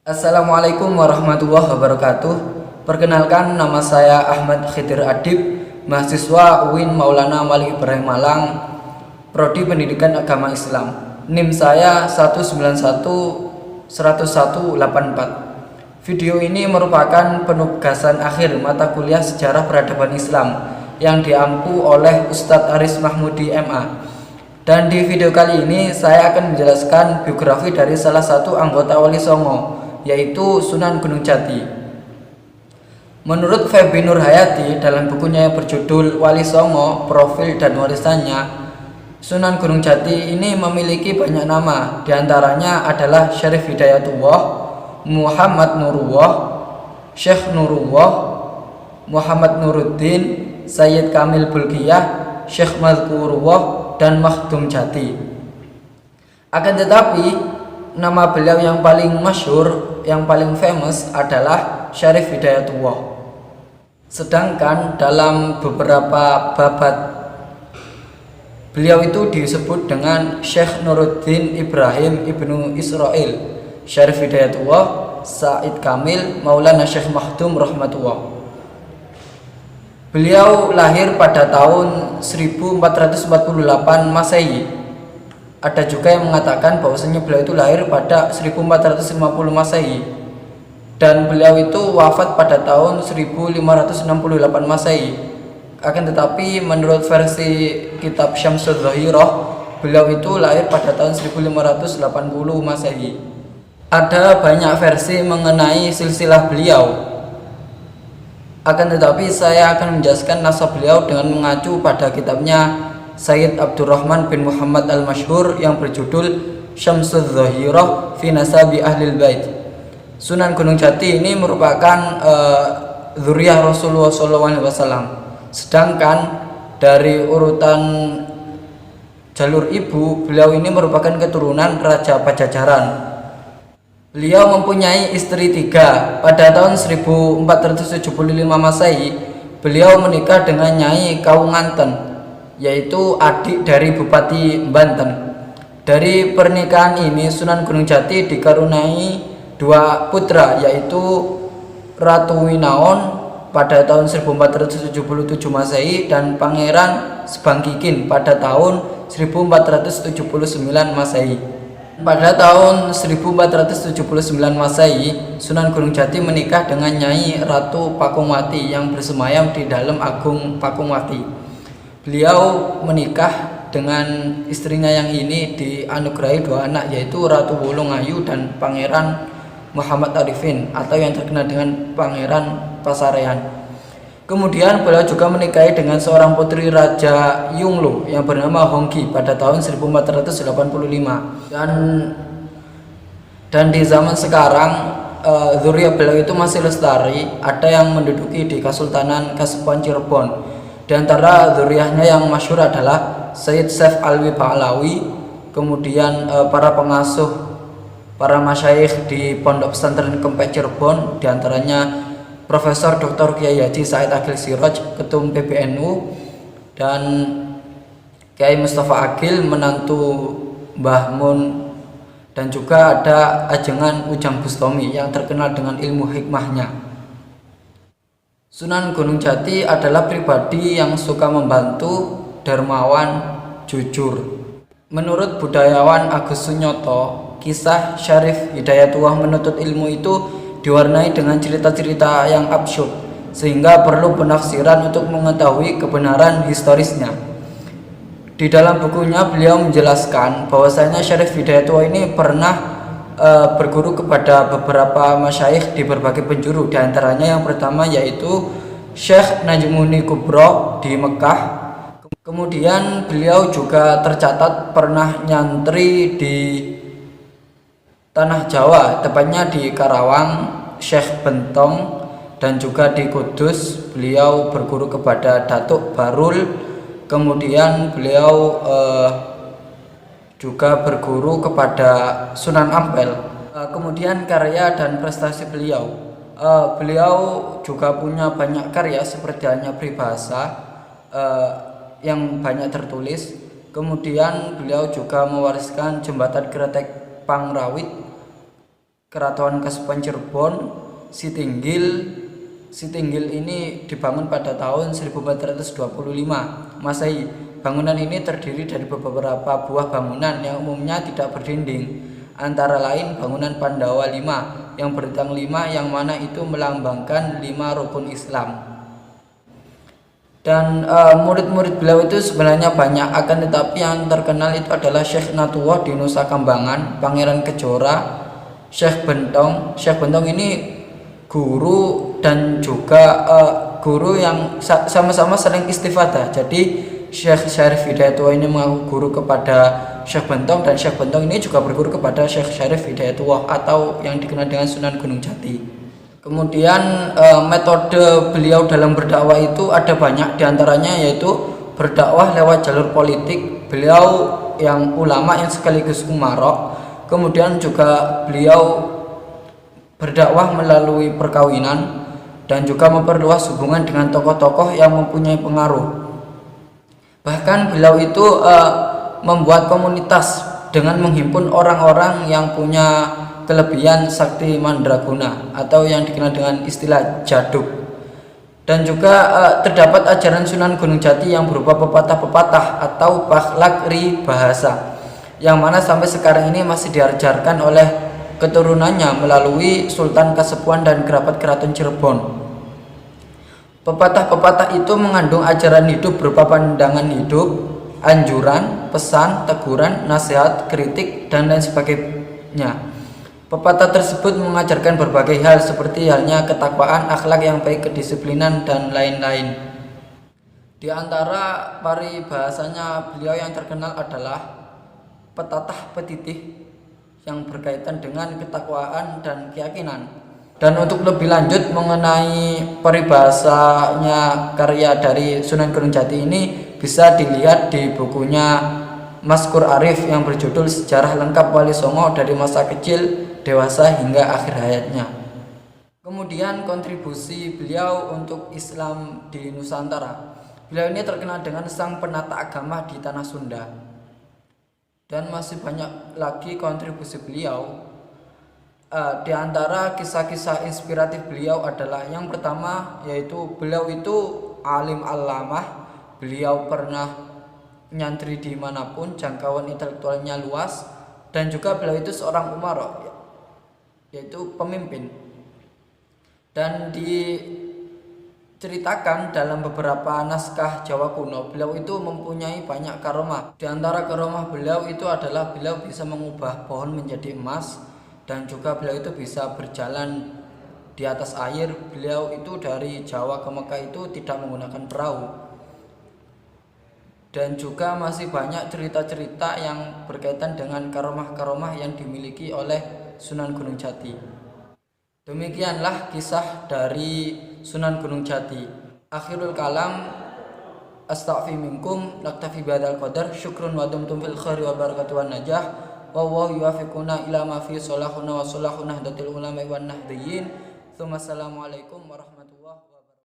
Assalamualaikum warahmatullahi wabarakatuh. Perkenalkan, nama saya Ahmad Khidir Adib, mahasiswa UIN Maulana Malik Ibrahim Malang, Prodi Pendidikan Agama Islam. NIM saya 1911184. Video ini merupakan penugasan akhir mata kuliah Sejarah Peradaban Islam yang diampu oleh Ustadz Aris Mahmudi MA. Dan di video kali ini saya akan menjelaskan biografi dari salah satu anggota Wali Songo, yaitu Sunan Gunung Jati. Menurut Feby Nurhayati dalam bukunya yang berjudul Wali Songo, Profil dan Warisannya, Sunan Gunung Jati ini memiliki banyak nama, diantaranya adalah Syarif Hidayatullah, Muhammad Nurullah, Syekh Nurullah, Muhammad Nuruddin, Sayyid Kamil Bulkiyah, Syekh Mazkurullah, dan Makhdum Jati. Akan tetapi, nama beliau yang paling masyhur, yang paling famous adalah Syarif Hidayatullah. Sedangkan dalam beberapa babat beliau itu disebut dengan Syekh Nuruddin Ibrahim Ibnu Israil, Syarif Hidayatullah, Said Kamil, Maulana Syekh Makhdum rahmatullah. Beliau lahir pada tahun 1448 Masehi. Ada juga yang mengatakan bahwasanya beliau itu lahir pada 1450 Masehi, dan beliau itu wafat pada tahun 1568 Masehi. Akan tetapi menurut versi kitab Syamsul Dhahirah, beliau itu lahir pada tahun 1580 Masehi. Ada banyak versi mengenai silsilah beliau. Akan tetapi saya akan menjelaskan nasab beliau dengan mengacu pada kitabnya Sayyid Abdurrahman bin Muhammad Al-Masyhur yang berjudul Syamsul Dhahirah fi Nasabi Ahlil Bait. Sunan Gunung Jati ini merupakan dzurriyyah Rasulullah SAW. Sedangkan dari urutan jalur ibu, beliau ini merupakan keturunan Raja Pajajaran. Beliau mempunyai istri 3. Pada tahun 1475 Masehi, beliau menikah dengan Nyai Kawunganten, yaitu adik dari Bupati Banten. Dari pernikahan ini Sunan Gunung Jati dikaruniai 2 putra, yaitu Ratu Winaon pada tahun 1477 Masehi dan Pangeran Sebangkikin pada tahun 1479 Masehi. Pada tahun 1479 Masehi, Sunan Gunung Jati menikah dengan Nyai Ratu Pakungwati yang bersemayam di dalam Agung Pakungwati. Beliau menikah dengan istrinya yang ini dianugerahi 2 anak, yaitu Ratu Wulungayu dan Pangeran Muhammad Arifin atau yang terkenal dengan Pangeran Pasarean. Kemudian beliau juga menikahi dengan seorang putri Raja Yunglu yang bernama Hongki pada tahun 1485. Dan di zaman sekarang dzurriyyah beliau itu masih lestari, ada yang menduduki di Kesultanan Kasepuhan Cirebon. Di antara dzurriyyahnya yang masyhur adalah Sayyid Saif Alwi Pahlawi, kemudian para pengasuh, para masyayikh di Pondok Pesantren Kempek Cirebon, diantaranya Profesor Dr. Kiai Haji Said Agil Siraj, Ketum PBNU, dan Kiai Mustafa Agil, menantu Mbah Mun, dan juga ada Ajengan Ujang Bustomi yang terkenal dengan ilmu hikmahnya. Sunan Gunung Jati adalah pribadi yang suka membantu, dermawan, jujur. Menurut budayawan Agus Sunyoto, kisah Syarif Hidayatullah menuntut ilmu itu diwarnai dengan cerita-cerita yang absurd, sehingga perlu penafsiran untuk mengetahui kebenaran historisnya. Di dalam bukunya beliau menjelaskan bahwasanya Syarif Hidayatullah ini pernah berguru kepada beberapa masyayikh di berbagai penjuru, diantaranya yang pertama yaitu Syekh Najmuni Kubro di Mekah. Kemudian beliau juga tercatat pernah nyantri di Tanah Jawa, tepatnya di Karawang, Syekh Bentong, dan juga di Kudus beliau berguru kepada Datuk Barul. Kemudian beliau juga berguru kepada Sunan Ampel. Kemudian karya dan prestasi beliau, beliau juga punya banyak karya seperti hanya peribahasa yang banyak tertulis. Kemudian beliau juga mewariskan Jembatan Kretek Pangrawit Keraton Kasepuhan Cirebon, Sitinggil ini dibangun pada tahun 1425 Masehi. Bangunan ini terdiri dari beberapa buah bangunan yang umumnya tidak berdinding, antara lain bangunan Pandawa 5 yang berbintang 5, yang mana itu melambangkan 5 rukun Islam. Dan murid-murid beliau itu sebenarnya banyak, akan tetapi yang terkenal itu adalah Syekh Natullah di Nusa Kambangan, Pangeran Kejora, Syekh Bentong. Syekh Bentong ini guru dan juga guru yang sama-sama sering istifadah. Jadi Syekh Syarif Hidayatullah ini mengaku guru kepada Syekh Bentong, dan Syekh Bentong ini juga berguru kepada Syekh Syarif Hidayatullah atau yang dikenal dengan Sunan Gunung Jati. Kemudian metode beliau dalam berdakwah itu ada banyak, diantaranya yaitu berdakwah lewat jalur politik. Beliau yang ulama yang sekaligus umarok. Kemudian juga beliau berdakwah melalui perkawinan dan juga memperluas hubungan dengan tokoh-tokoh yang mempunyai pengaruh. Bahkan beliau itu membuat komunitas dengan menghimpun orang-orang yang punya kelebihan sakti mandraguna atau yang dikenal dengan istilah jaduk. Dan juga terdapat ajaran Sunan Gunung Jati yang berupa pepatah-pepatah atau pakhlak ri bahasa, yang mana sampai sekarang ini masih diajarkan oleh keturunannya melalui Sultan Kasepuhan dan kerabat Keraton Cirebon. Pepatah-pepatah itu mengandung ajaran hidup berupa pandangan hidup, anjuran, pesan, teguran, nasihat, kritik, dan lain sebagainya. Pepatah tersebut mengajarkan berbagai hal seperti halnya ketakwaan, akhlak yang baik, kedisiplinan, dan lain-lain. Di antara paribahasanya beliau yang terkenal adalah petatah petitih yang berkaitan dengan ketakwaan dan keyakinan. Dan untuk lebih lanjut mengenai paribahasanya karya dari Sunan Gunung Jati ini bisa dilihat di bukunya Maskur Arif yang berjudul Sejarah Lengkap Wali Songo dari Masa Kecil, Dewasa hingga Akhir Hayatnya. Kemudian kontribusi beliau untuk Islam di Nusantara. Beliau ini terkenal dengan sang penata agama di tanah Sunda. Dan masih banyak lagi kontribusi beliau. Di antara kisah-kisah inspiratif beliau adalah yang pertama, yaitu beliau itu alim allamah. Beliau pernah nyantri dimanapun, jangkauan intelektualnya luas, dan juga beliau itu seorang umarok, yaitu pemimpin. Dan diceritakan dalam beberapa naskah Jawa kuno, beliau itu mempunyai banyak karomah. Di antara karomah beliau itu adalah beliau bisa mengubah pohon menjadi emas, dan juga beliau itu bisa berjalan di atas air. Beliau itu dari Jawa ke Mekah itu tidak menggunakan perahu. Dan juga masih banyak cerita-cerita yang berkaitan dengan karomah-karomah yang dimiliki oleh Sunan Gunung Jati. Demikianlah kisah dari Sunan Gunung Jati. Akhirul kalam, astaghfi minkum, naktafi bihadzal qadar, syukrun wa dumtum fil khairi wa barakatuh wan najah. Wallahu yuwaffiquna ila ma fi salahuna wa salahuna hadatil ulama wan nahdiyyin. Assalamualaikum warahmatullahi wabarakatuh.